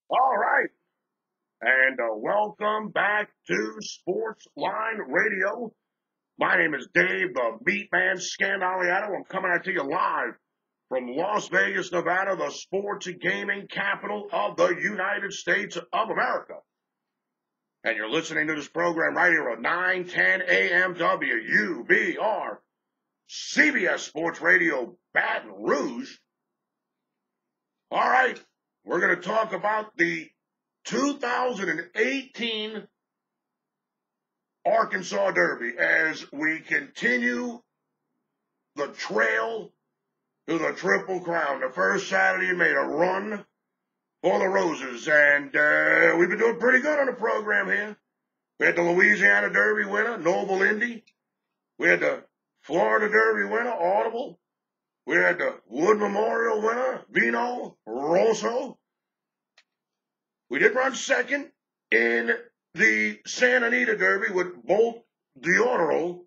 All right, and welcome back to Sports Line Radio. My name is Dave, the MeatMan Scandaliato. I'm coming at you live from Las Vegas, Nevada, the sports and gaming capital of the United States of America. And you're listening to this program right here on 910 AM WUBR CBS Sports Radio, Baton Rouge. All right, we're going to talk about the 2018 Arkansas Derby as we continue the trail to the Triple Crown. The first Saturday made a run for the Roses, and we've been doing pretty good on the program here. We had the Louisiana Derby winner, Noble Indy. We had the Florida Derby winner, Audible. We had the Wood Memorial winner, Vino Rosso. We did run second in the Santa Anita Derby with Bolt Diodoro.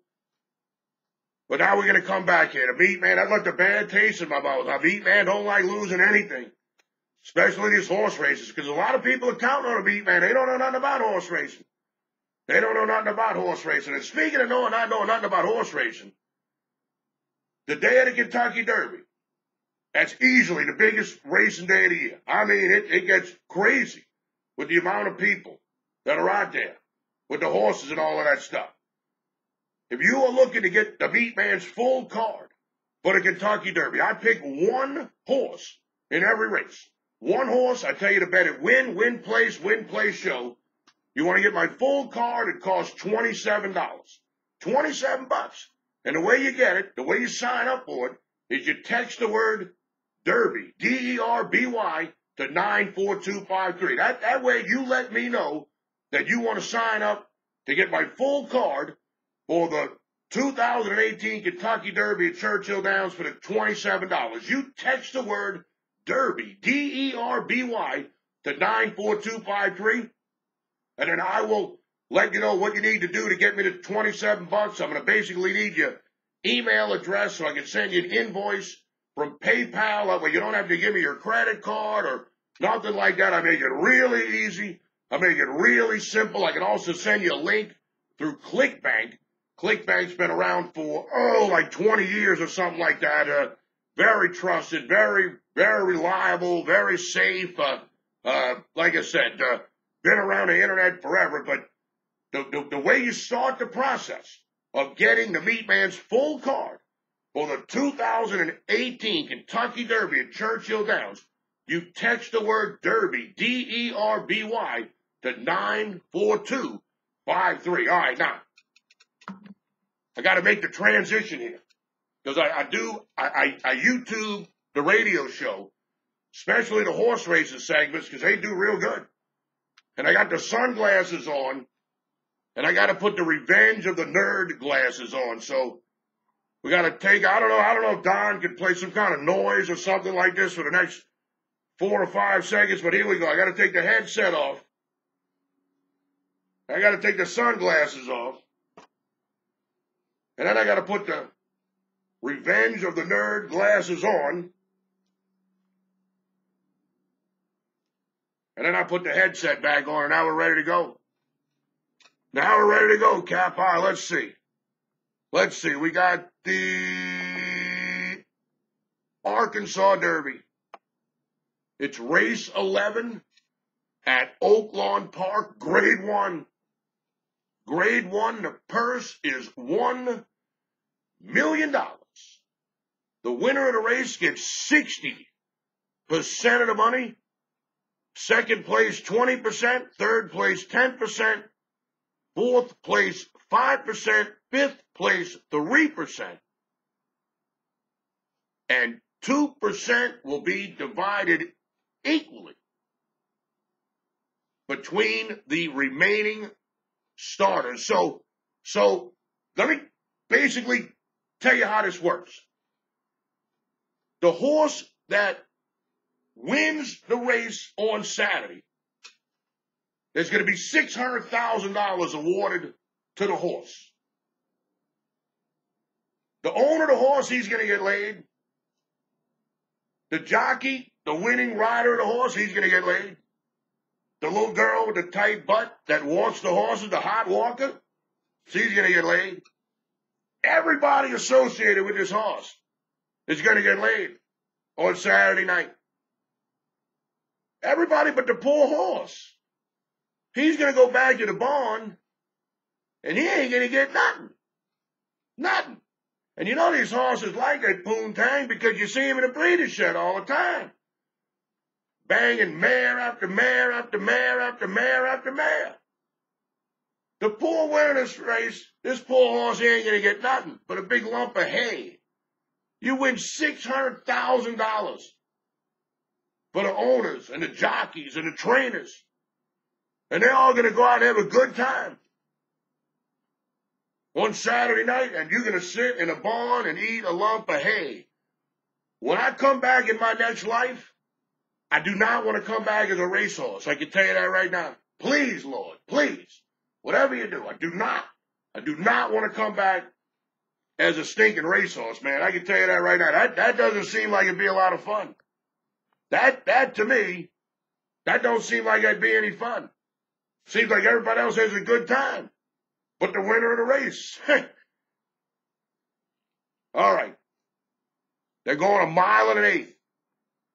But now we're going to come back here. The MeatMan, that left a bad taste in my mouth. The MeatMan don't like losing anything, especially these horse races, because a lot of people are counting on the MeatMan. They don't know nothing about horse racing. They don't know nothing about horse racing. And speaking of not knowing nothing about horse racing, the day of the Kentucky Derby, that's easily the biggest racing day of the year. I mean, it gets crazy with the amount of people that are out there with the horses and all of that stuff. If you are looking to get the MeatMan's full card for the Kentucky Derby, I pick one horse in every race. One horse, I tell you to bet it win place show. You want to get my full card, it costs $27. $27. And the way you get it, the way you sign up for it, is you text the word Derby, D-E-R-B-Y, to 94253. That way you let me know that you want to sign up to get my full card for the 2018 Kentucky Derby at Churchill Downs for the $27. You text the word Derby, D-E-R-B-Y, to 94253, and then I will let you know what you need to do to get me to $27. I'm going to basically need your email address so I can send you an invoice from PayPal. That way you don't have to give me your credit card or nothing like that. I make it really easy. I make it really simple. I can also send you a link through ClickBank. ClickBank's been around for, like 20 years or something like that. Very trusted, very, very reliable, very safe. Like I said, been around the internet forever. But the way you start the process of getting the MeatMan's full card for the 2018 Kentucky Derby at Churchill Downs, you text the word Derby, D-E-R-B-Y, to 94253. All right, now, I got to make the transition here because I YouTube the radio show, especially the horse racing segments, because they do real good. And I got the sunglasses on, and I got to put the Revenge of the Nerd glasses on. So we got to take, I don't know if Don can play some kind of noise or something like this for the next 4 or 5 seconds, but here we go. I got to take the headset off. I got to take the sunglasses off. And then I got to put the Revenge of the Nerd glasses on. And then I put the headset back on, and now we're ready to go. Now we're ready to go, Cap. All right, let's see. Let's see. We got the Arkansas Derby. It's race 11 at Oaklawn Park, grade 1. Grade 1, the purse is $1 million. The winner of the race gets 60% of the money. Second place, 20%. Third place, 10%. Fourth place, 5%. Fifth place, 3%. And 2% will be divided equally between the remaining starters. So let me basically tell you how this works. The horse that wins the race on Saturday, there's going to be $600,000 awarded to the horse. The owner of the horse, he's going to get laid. The jockey, the winning rider of the horse, he's going to get laid. the little girl with the tight butt that walks the horses, the hot walker, she's going to get laid. Everybody associated with this horse is going to get laid on Saturday night. Everybody but the poor horse. He's going to go back to the barn, and he ain't going to get nothing. Nothing. And you know these horses like that poontang because you see him in a breeder's shed all the time. Banging mare after mare after mare after mare after mare. The poor winner this race, this poor horse, he ain't going to get nothing but a big lump of hay. You win $600,000 for the owners and the jockeys and the trainers. And they're all going to go out and have a good time on Saturday night, and you're going to sit in a barn and eat a lump of hay. When I come back in my next life, I do not want to come back as a racehorse. I can tell you that right now. Please, Lord, please, whatever you do, I do not want to come back as a stinking racehorse, man. I can tell you that right now. That doesn't seem like it'd be a lot of fun. That to me, that don't seem like it'd be any fun. Seems like everybody else has a good time. But the winner of the race. All right. They're going 1 1/8 miles.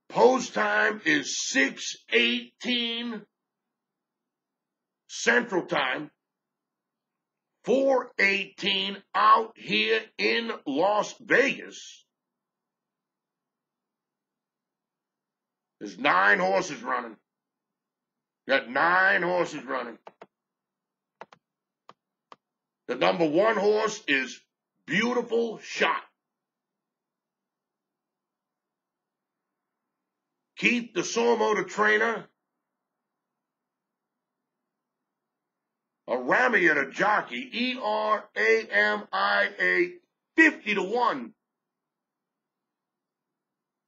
Post time is 6:18 Central Time. 4:18 out here in Las Vegas. There's 9 horses running. Got 9 horses running. The number 1 horse is Beautiful Shot. Keith DeSormo, the trainer. Aramia, the jockey. ERAMIA, 50-1.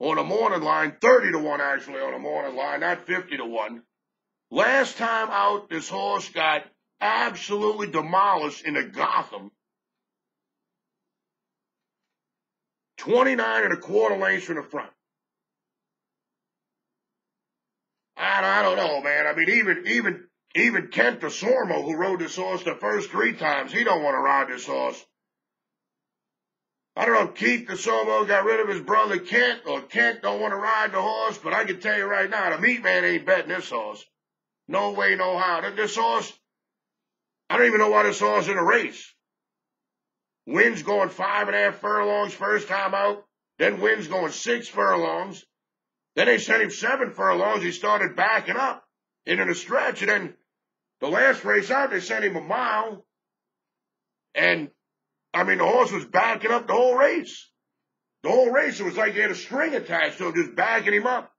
On the morning line, 30-1 actually on the morning line, not 50-1. Last time out, this horse got absolutely demolished in the Gotham. 29 1/4 lengths from the front. I don't know, man. I mean, even Kent DeSormo, who rode this horse the first 3 times, he don't want to ride this horse. I don't know if Keith DeSormo got rid of his brother Kent, or Kent don't want to ride the horse, but I can tell you right now, the MeatMan ain't betting this horse. No way, no how. This horse, I don't even know why this horse is in a race. Wins going 5.5 furlongs first time out. Then wins going 6 furlongs. Then they sent him 7 furlongs. He started backing up into the stretch. And then the last race out, they sent him 1 mile. And, I mean, the horse was backing up the whole race. The whole race, it was like he had a string attached to him, just backing him up.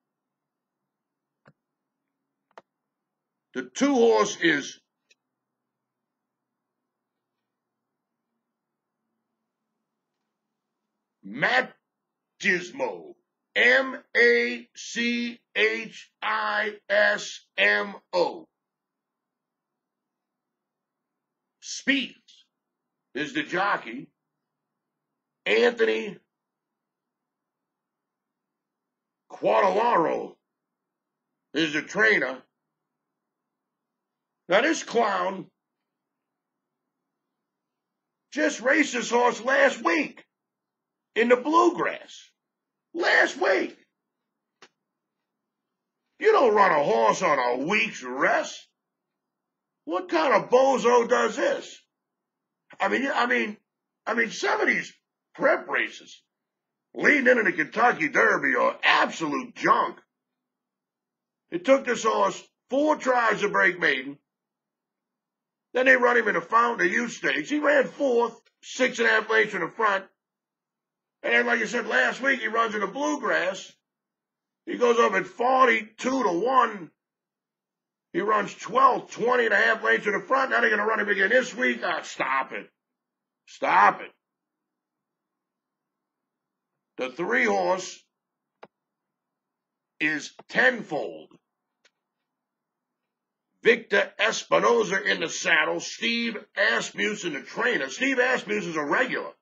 The 2 horse is Machismo. MACHISMO. Speeds is the jockey. Anthony Quadralaro is the trainer. Now this clown just raced this horse last week in the Bluegrass. Last week. You don't run a horse on a week's rest. What kind of bozo does this? I mean, some of these prep races leading into the Kentucky Derby are absolute junk. It took this horse 4 tries to break maiden. Then they run him in the Fountain of Youth Stakes. He ran 4th, 6.5 lengths in the front. And then, like I said, last week he runs in the Bluegrass. He goes up at 42-1. He runs 12, 20.5 lengths in the front. Now they're going to run him again this week. Ah, stop it. Stop it. The 3 horse is Tenfold. Victor Espinoza in the saddle. Steve Asmussen, the trainer. Steve Asmussen is a regular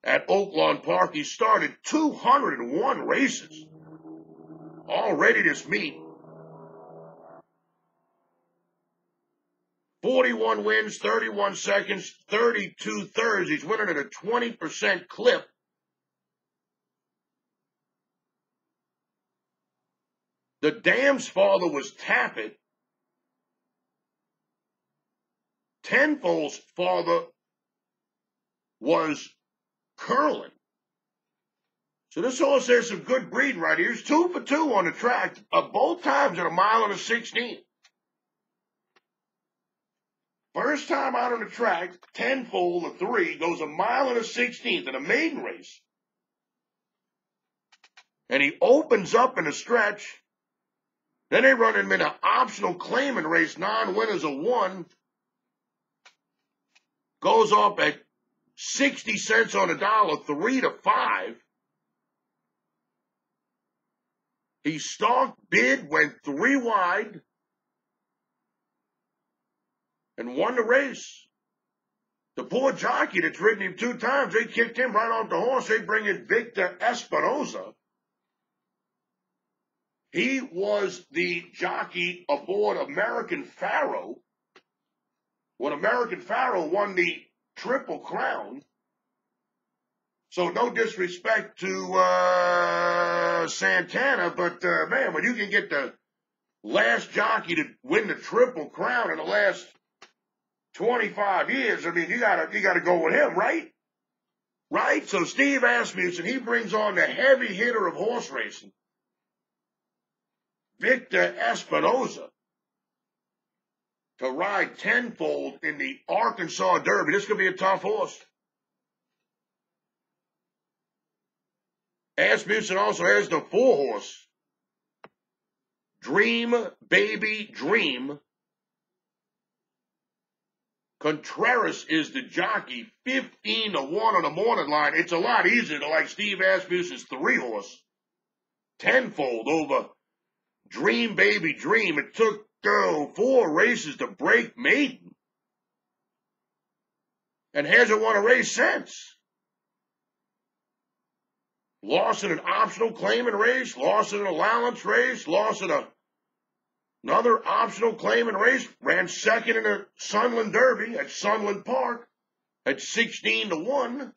at Oaklawn Park. He started 201 races already this meet. 41 wins, 31 seconds, 32 thirds. He's winning at a 20% clip. The Dam's father was Tappet. Tenfold's father was Curlin. So this horse has some good breeding right here. He's 2 for 2 on the track, both times at a mile and a 16. First time out on the track, Tenfold, a 3, goes a mile and a 16th in a maiden race. And he opens up in a stretch. Then they run him in an optional claiming race, non-winners of 1. Goes off at 60 cents on the dollar, 3 to 5. He stalked, bid, went 3 wide, and won the race. The poor jockey that's ridden him 2 times, they kicked him right off the horse. They bring in Victor Espinoza. He was the jockey aboard American Pharaoh when American Pharaoh won the Triple Crown. So no disrespect to Santana, but man, when you can get the last jockey to win the Triple Crown in the last 25 years, I mean, you gotta go with him, right? Right? So Steve Asmussen, he brings on the heavy hitter of horse racing, Victor Espinoza, to ride Tenfold in the Arkansas Derby. This could be a tough horse. Asmussen also has the 4-horse Dream Baby Dream. Contreras is the jockey, 15 to 1 on the morning line. It's a lot easier to like Steve Asmussen's 3-horse Tenfold over Dream Baby Dream. It took 4 races to break maiden, and hasn't won a race since. Lost in an optional claiming race, lost in an allowance race, lost in another optional claiming race, ran second in a Sunland Derby at Sunland Park at 16 to 1.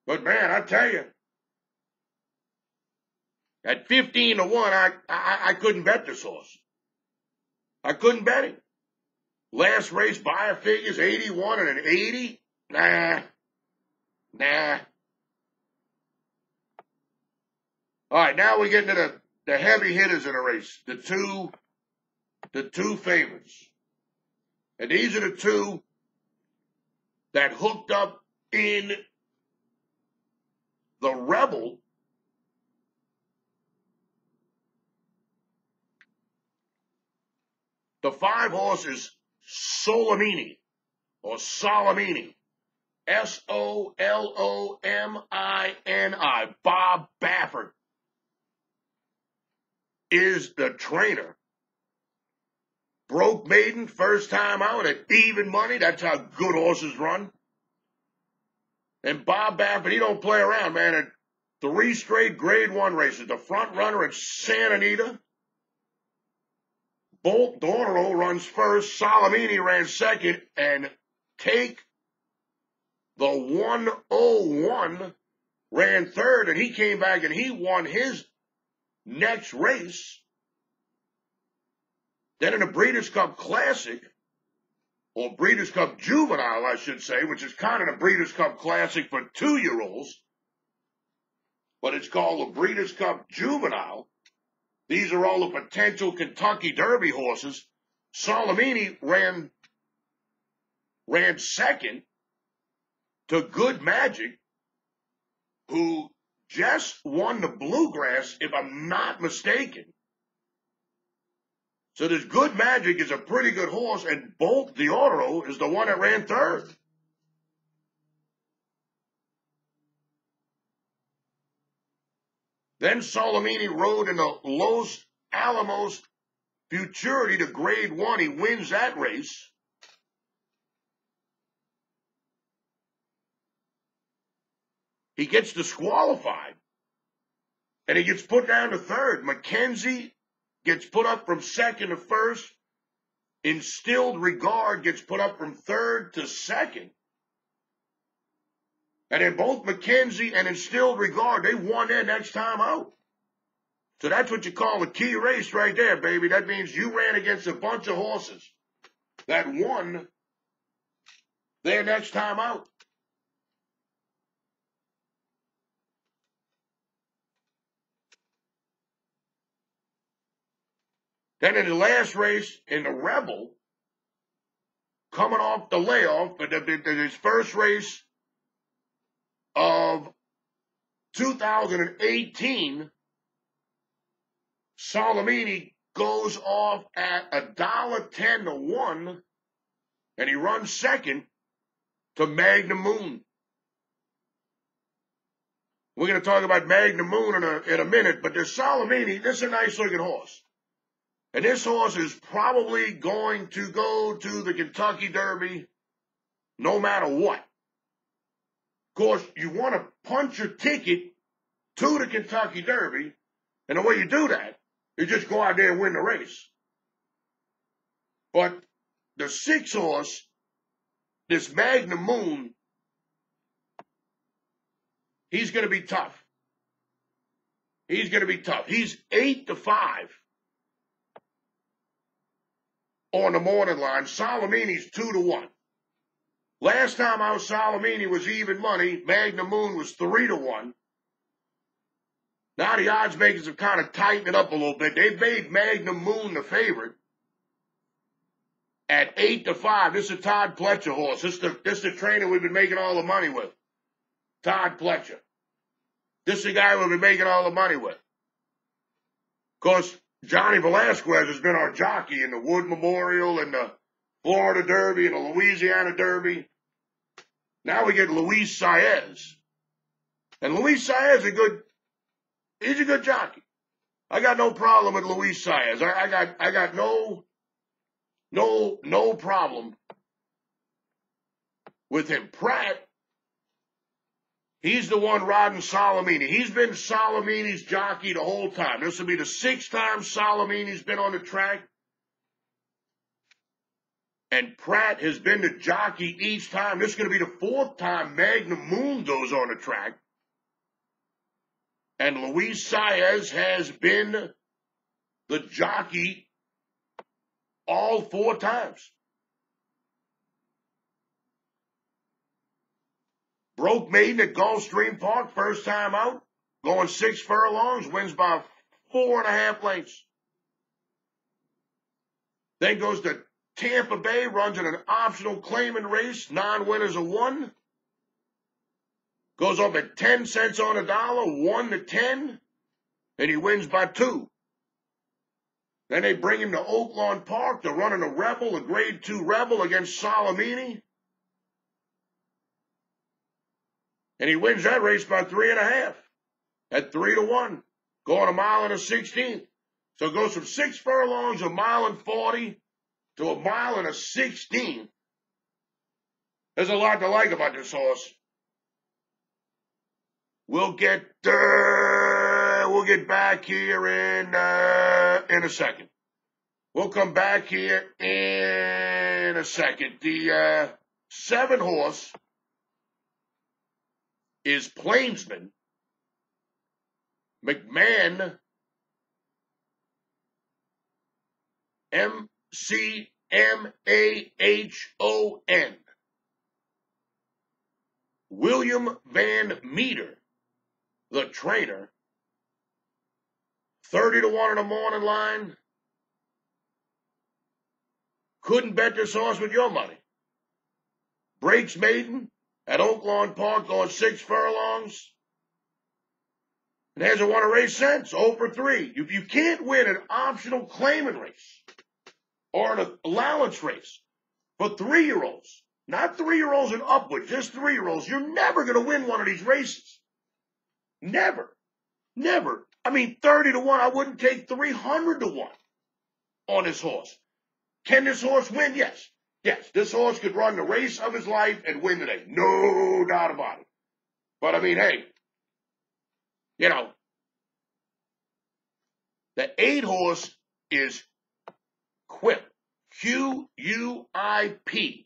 But man, I tell you, at 15 to 1, I couldn't bet this horse. I couldn't bet him. Last race buyer figures 81 and an 80. Nah. All right, now we get into the heavy hitters in the race, the two favorites. And these are the 2 that hooked up in the Rebel. The 5-horse is Solomini, or Solomini. Solomini. Bob Baffert is the trainer. Broke maiden, first time out at even money. That's how good horses run. And Bob Baffert, he don't play around, man. At 3 straight Grade 1 races. The front runner at Santa Anita. Bolt Dornero runs first. Solomini ran second. And Take the 101 ran third. And he came back and he won his next race. Then in the Breeders' Cup Classic, or Breeders' Cup Juvenile, I should say, which is kind of the Breeders' Cup Classic for 2-year-olds, but it's called the Breeders' Cup Juvenile. These are all the potential Kentucky Derby horses. Solomini ran second to Good Magic, who just won the Bluegrass, if I'm not mistaken. So this Good Magic is a pretty good horse, and Bolt Dornero is the one that ran third. Then Solomini rode in the Los Alamos Futurity to Grade 1. He wins that race. He gets disqualified, and he gets put down to third. McKenzie gets put up from second to first. Instilled Regard gets put up from third to second. And then both McKenzie and Instilled Regard, they won their next time out. So that's what you call a key race right there, baby. That means you ran against a bunch of horses that won their next time out. Then in the last race, in the Rebel, coming off the layoff, but his first race of 2018, Salamini goes off at $1.10 to 1, and he runs second to Magnum Moon. We're going to talk about Magnum Moon in a minute, but there's Salamini. This is a nice-looking horse. And this horse is probably going to go to the Kentucky Derby no matter what. Of course, you want to punch your ticket to the Kentucky Derby, and the way you do that, you just go out there and win the race. But the 6 horse, this Magnum Moon, he's going to be tough. He's going to be tough. He's 8-5 on the morning line. Salamini's 2-1. Last time out, Salamini was even money. Magnum Moon was 3-1. Now the odds makers have kind of tightened it up a little bit. They've made Magnum Moon the favorite at 8-5. This is a Todd Pletcher horse. This is the trainer we've been making all the money with. Todd Pletcher. This is the guy we've been making all the money with. Of course, Johnny Velasquez has been our jockey in the Wood Memorial and the Florida Derby and the Louisiana Derby. Now we get Luis Saez. And Luis Saez he's a good jockey. I got no problem with Luis Saez. I got no problem with him. Pratt, he's the one riding Salamini. He's been Salamini's jockey the whole time. This will be the 6th time Salamini's been on the track. And Pratt has been the jockey each time. This is going to be the 4th time Magnum Moon goes on the track. And Luis Saez has been the jockey all 4 times. Broke maiden at Gulfstream Park, first time out, going 6 furlongs, wins by 4.5 lengths. Then goes to Tampa Bay, runs in an optional claiming race, non-winners of 1. Goes up at 10 cents on the dollar, 1-10, and he wins by 2. Then they bring him to Oaklawn Park to run in a Rebel, a Grade 2 Rebel against Salamini. And he wins that race by 3.5 at 3-1, going 1.16 miles. So it goes from 6 furlongs, 1.40 miles, to 1.16 miles. There's a lot to like about this horse. We'll get back here in a second. We'll come back here in a second. The 7 horse is Plainsman, MeatMan, McMahon, William Van Meter, the trainer, 30-1 on the morning line. Couldn't bet this horse with your money. Breaks maiden at Oaklawn Park, going 6 furlongs. And hasn't won a race since, 0 for 3. You can't win an optional claiming race or an allowance race for 3-year-olds. Not 3-year-olds and upward, just 3-year-olds. You're never going to win one of these races. Never. Never. I mean, 30-1, I wouldn't take 300-1 on this horse. Can this horse win? Yes. Yes, this horse could run the race of his life and win today. No doubt about it. But, I mean, hey, you know, the 8 horse is Quip. QUIP.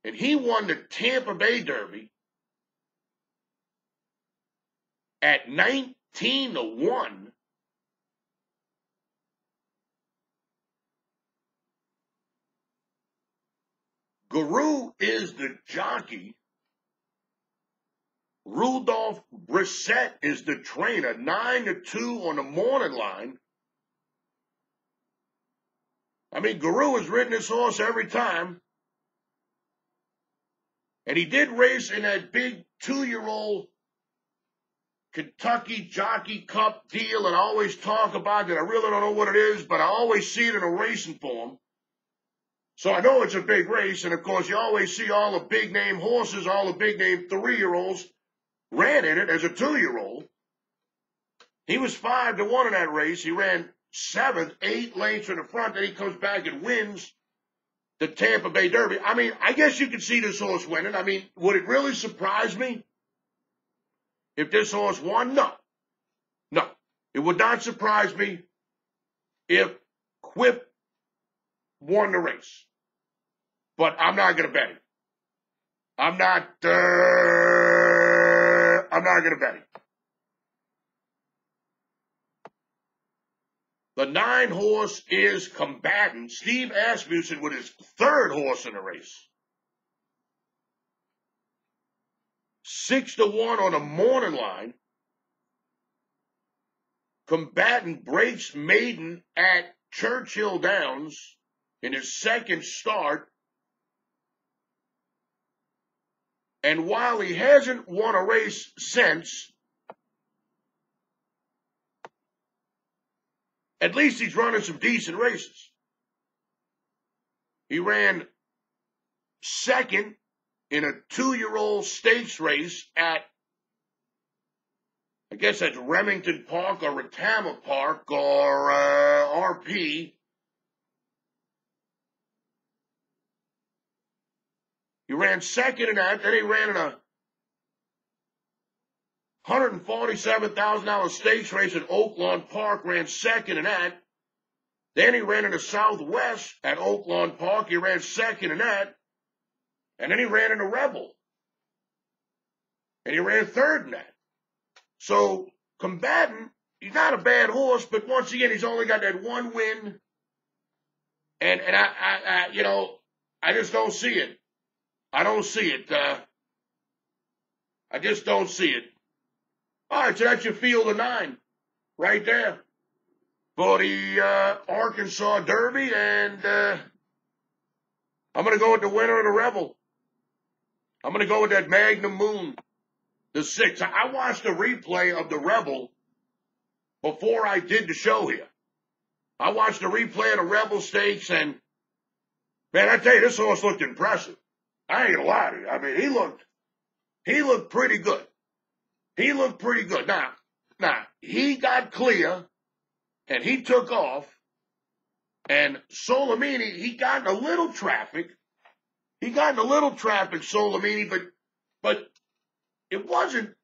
And he won the Tampa Bay Derby at 19-1. Guru is the jockey. Rudolph Brissett is the trainer, 9-2 on the morning line. I mean, Guru has ridden his horse every time. And he did race in that big 2-year-old Kentucky Jockey Cup deal that I always talk about that I really don't know what it is, but I always see it in a racing form. So I know it's a big race, and of course you always see all the big-name horses, all the big-name 3-year-olds ran in it as a 2-year-old. He was 5-1 in that race. He ran 7th, 8 lengths from the front, then he comes back and wins the Tampa Bay Derby. I mean, I guess you could see this horse winning. I mean, would it really surprise me if this horse won? No. No. It would not surprise me if Quip won the race. But I'm not going to bet it. I'm not going to bet it. The 9-horse is Combatant. Steve Asmussen with his 3rd horse in the race. 6-1 on the morning line. Combatant breaks maiden at Churchill Downs in his 2nd start. And while he hasn't won a race since, at least he's running some decent races. He ran 2nd in a 2-year-old stakes race at, I guess that's Remington Park or Retama Park or RP. He ran 2nd in that. Then he ran in a $147,000 stakes race at Oaklawn Park, ran 2nd in that. Then he ran in the Southwest at Oaklawn Park. He ran 2nd in that. And then he ran in the Rebel. And he ran 3rd in that. So, Combatant, he's not a bad horse, but once again, he's only got that 1 win. And I you know, I just don't see it. I don't see it. I just don't see it. All right, so that's your field of 9 right there for the Arkansas Derby. And I'm going to go with the winner of the Rebel. I'm going to go with that Magnum Moon, the 6. I watched the replay of the Rebel before I did the show here. I watched the replay of the Rebel Stakes, and, man, I tell you, this horse looked impressive. I ain't gonna lie to you. I mean, he looked pretty good. He looked pretty good. Now, he got clear, and he took off, and Solomini, he got in a little traffic. Solomini, but it wasn't,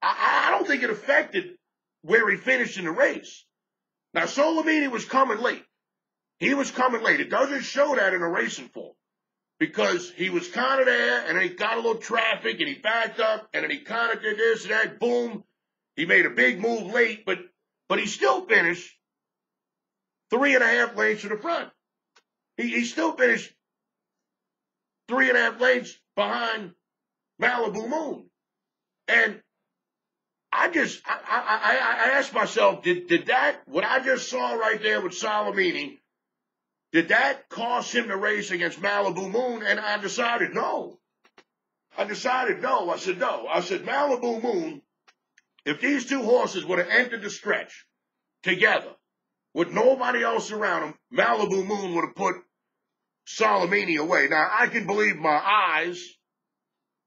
I don't think it affected where he finished in the race. Now, Solomini was coming late. He was coming late. It doesn't show that in a racing form. Because he was kind of there, and then he got a little traffic, and he backed up, and then he kind of did this and that, boom. He made a big move late, but he still finished 3.5 lengths to the front. He still finished 3.5 lengths behind Malibu Moon. And I asked myself, did that, what I just saw right there with Solomini, did that cost him the race against Malibu Moon? And I decided no. I said no. I said Malibu Moon, if these 2 horses would have entered the stretch together with nobody else around them, Malibu Moon would have put Solomini away. Now, I can believe my eyes,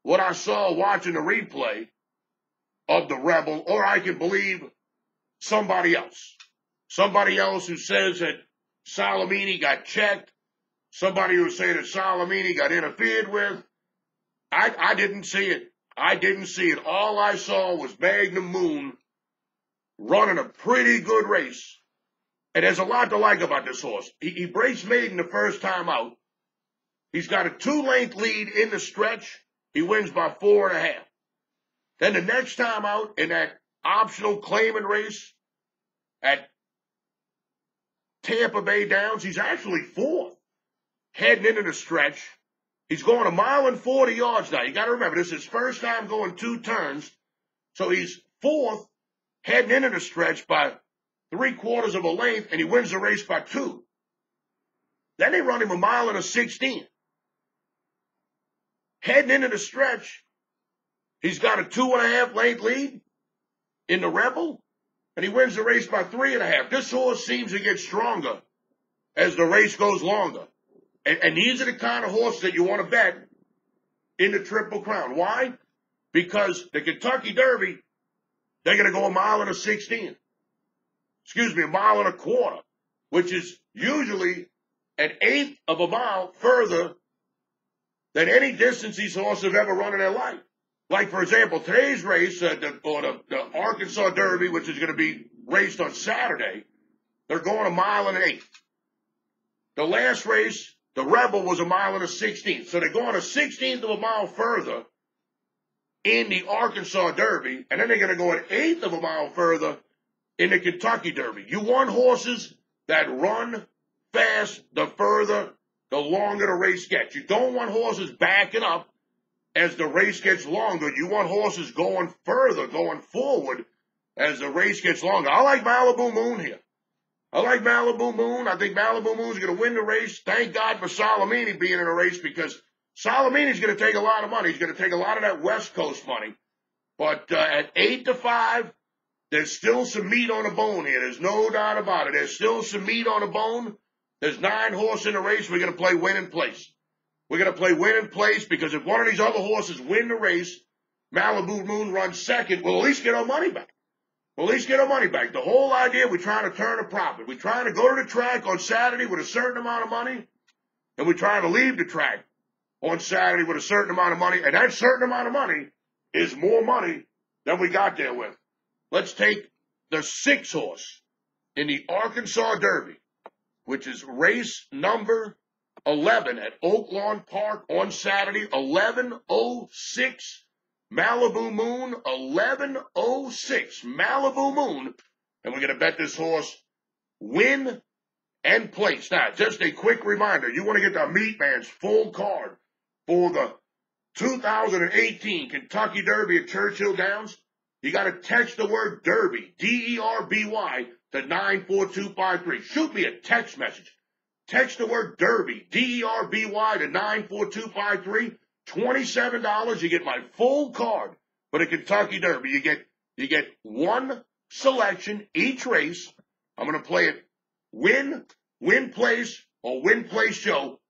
what I saw watching the replay of the Rebel, or I can believe somebody else. Somebody else who says that Solomini got checked. Somebody who say that Solomini got interfered with. I didn't see it. All I saw was Magnum Moon running a pretty good race And there's a lot to like about this horse. He breaks maiden the first time out. He's got a 2-length lead in the stretch. He wins by 4.5. Then the next time out in that optional claiming race at Tampa Bay Downs, he's actually 4th. Heading into the stretch. He's going 1 mile and 40 yards now. You got to remember, this is his first time going 2 turns. So he's 4th, heading into the stretch by 3/4 of a length, and he wins the race by 2. Then they run him 1 mile and a 16. Heading into the stretch, he's got a 2.5 length lead in the Rebel, and he wins the race by 3.5. This horse seems to get stronger as the race goes longer. And these are the kind of horses that you want to bet in the Triple Crown. Why? Because the Kentucky Derby, they're going to go 1 mile and a 16. Excuse me, 1.25 miles, which is usually 1/8 of a mile further than any distance these horses have ever run in their life. Like, for example, today's race, the Arkansas Derby, which is going to be raced on Saturday, they're going 1.8 miles. The last race, the Rebel, was 1 mile and a 16. So they're going 1/16 of a mile further in the Arkansas Derby, and then they're going to go 1/8 of a mile further in the Kentucky Derby. You want horses that run fast the further, the longer the race gets. You don't want horses backing up as the race gets longer. You want horses going further, going forward as the race gets longer. I like Malibu Moon here. I like Malibu Moon. I think Malibu Moon's going to win the race. Thank God for Salamini being in a race, because Salamini's going to take a lot of money. He's going to take a lot of that West Coast money. But at 8-5, there's still some meat on the bone here. There's no doubt about it. There's still some meat on the bone. There's 9 horses in the race. We're going to play win in place. We're going to play win in place, because if one of these other horses win the race, Malibu Moon runs second, we'll at least get our money back. We'll at least get our money back. The whole idea, we're trying to turn a profit. We're trying to go to the track on Saturday with a certain amount of money, and we're trying to leave the track on Saturday with a certain amount of money, and that certain amount of money is more money than we got there with. Let's take the 6 horse in the Arkansas Derby, which is race number 11 at Oaklawn Park on Saturday, 11:06. Malibu Moon, 11:06. Malibu Moon. And we're going to bet this horse win and place. Now, just a quick reminder. You want to get the MeatMan's full card for the 2018 Kentucky Derby at Churchill Downs. You got to text the word Derby, D-E-R-B-Y, to 94253. Shoot me a text message. Text the word Derby, D-E-R-B-Y, to 94253. $27. You get my full card for the Kentucky Derby. You get one selection each race. I'm going to play it win place, or win place show.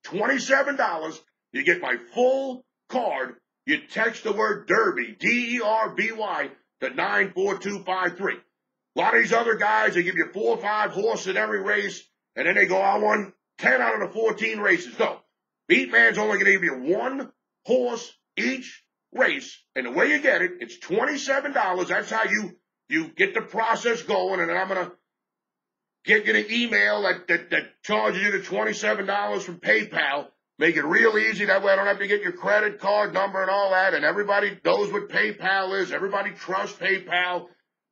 $27. You get my full card. You text the word Derby, D-E-R-B-Y, to 94253. A lot of these other guys, they give you 4 or 5 horses in every race, and then they go, I won 10 out of the 14 races. No. MeatMan's only going to give you 1 horse each race, and the way you get it, it's $27. That's how you get the process going, and then I'm going to get you the email that charges you the $27 from PayPal. Make it real easy. That way I don't have to get your credit card number and all that, and everybody knows what PayPal is. Everybody trusts PayPal.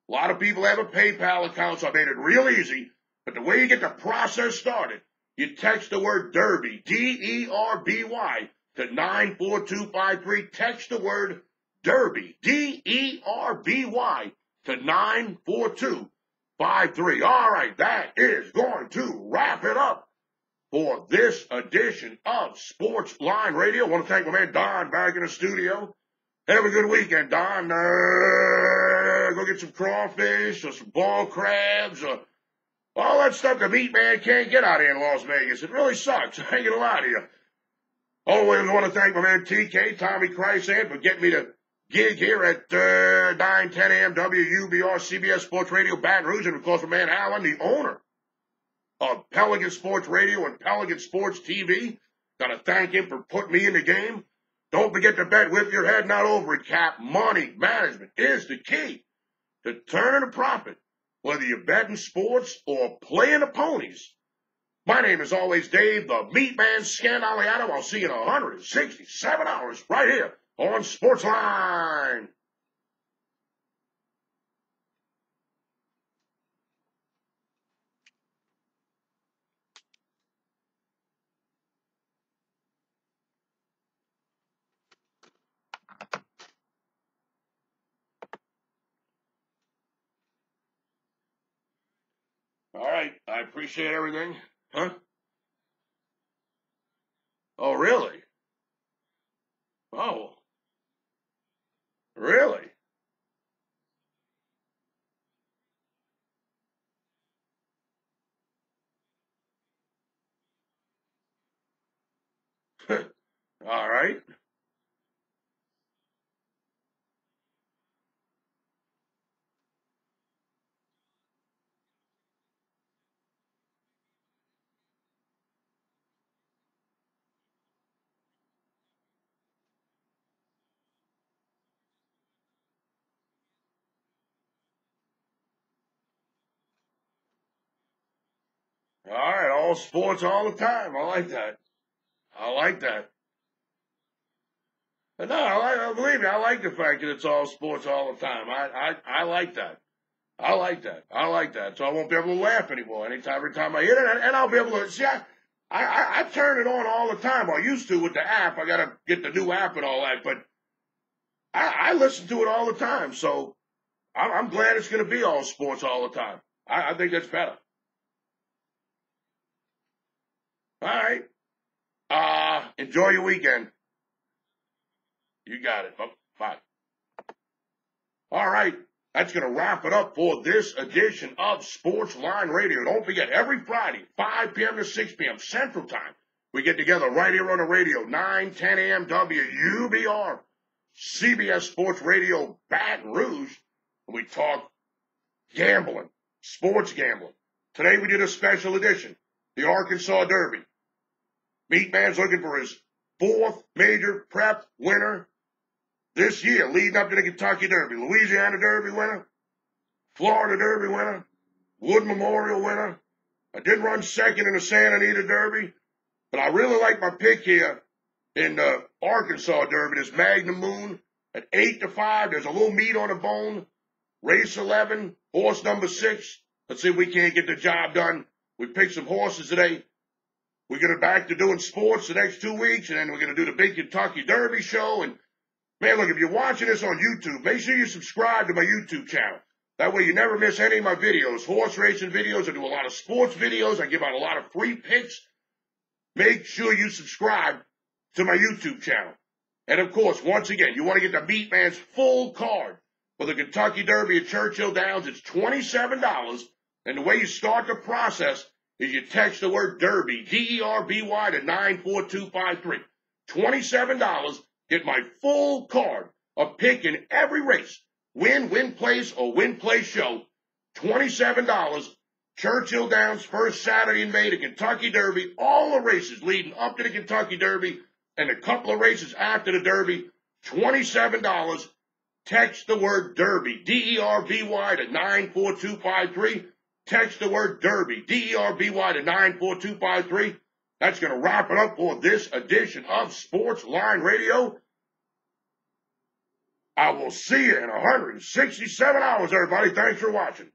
A lot of people have a PayPal account, so I made it real easy. But the way you get the process started, you text the word Derby, D-E-R-B-Y, to 94253. Text the word Derby, D-E-R-B-Y, to 94253. All right, that is going to wrap it up for this edition of Sports Line Radio. I want to thank my man Don back in the studio. Have a good weekend, Don. Go get some crawfish or some ball crabs or all that stuff the MeatMan can't get out here in Las Vegas. It really sucks. I ain't gonna lie to you. Always want to thank my man TK, Tommy Chrysant, for getting me the gig here at 9:10 a.m. WUBR CBS Sports Radio, Baton Rouge. And, of course, my man Alan, the owner of Pelican Sports Radio and Pelican Sports TV. Got to thank him for putting me in the game. Don't forget to bet with your head, not over it, Cap. Money management is the key to turning a profit whether you're betting sports or playing the ponies. My name is always Dave, the MeatMan Scandaliato. I'll see you in 167 hours right here on Sportsline. All right, I appreciate everything. Huh? Oh, really? Oh, really? All right. All right, all sports all the time. I like that. I like that. But no, believe me, I like the fact that it's all sports all the time. I like that. I like that. I like that. So I won't be able to laugh anymore every time I hear it. And I'll be able to see. I turn it on all the time. I used to with the app. I got to get the new app and all that. But I listen to it all the time. So I'm glad it's going to be all sports all the time. I think that's better. All right. Enjoy your weekend. You got it. Bye. All right. That's going to wrap it up for this edition of Sportsline Radio. Don't forget, every Friday, 5 p.m. to 6 p.m. Central Time, we get together right here on the radio, 9, 10 a.m. WUBR CBS Sports Radio, Baton Rouge. We talk gambling, sports gambling. Today we did a special edition, the Arkansas Derby. MeatMan's looking for his 4th major prep winner this year, leading up to the Kentucky Derby. Louisiana Derby winner, Florida Derby winner, Wood Memorial winner. I did run second in the Santa Anita Derby, but I really like my pick here in the Arkansas Derby. This Magnum Moon at 8-5. There's a little meat on the bone. Race 11, horse number 6. Let's see if we can't get the job done. We picked some horses today. We're going to back to doing sports the next 2 weeks, and then we're going to do the big Kentucky Derby show. And man, look, if you're watching this on YouTube, make sure you subscribe to my YouTube channel. That way you never miss any of my videos, horse racing videos. I do a lot of sports videos. I give out a lot of free picks. Make sure you subscribe to my YouTube channel. And, of course, once again, you want to get the MeatMan's full card for the Kentucky Derby at Churchill Downs. It's $27. And the way you start the process is you text the word Derby, D-E-R-B-Y, to 94253. $27. Get my full card of picking every race. Win place, or win place show. $27. Churchill Downs, first Saturday in May, the Kentucky Derby. All the races leading up to the Kentucky Derby and a couple of races after the Derby. $27. Text the word Derby, D-E-R-B-Y, to 94253. Text the word Derby, D-E-R-B-Y, to 94253. That's going to wrap it up for this edition of Sportsline Radio. I will see you in 167 hours, everybody. Thanks for watching.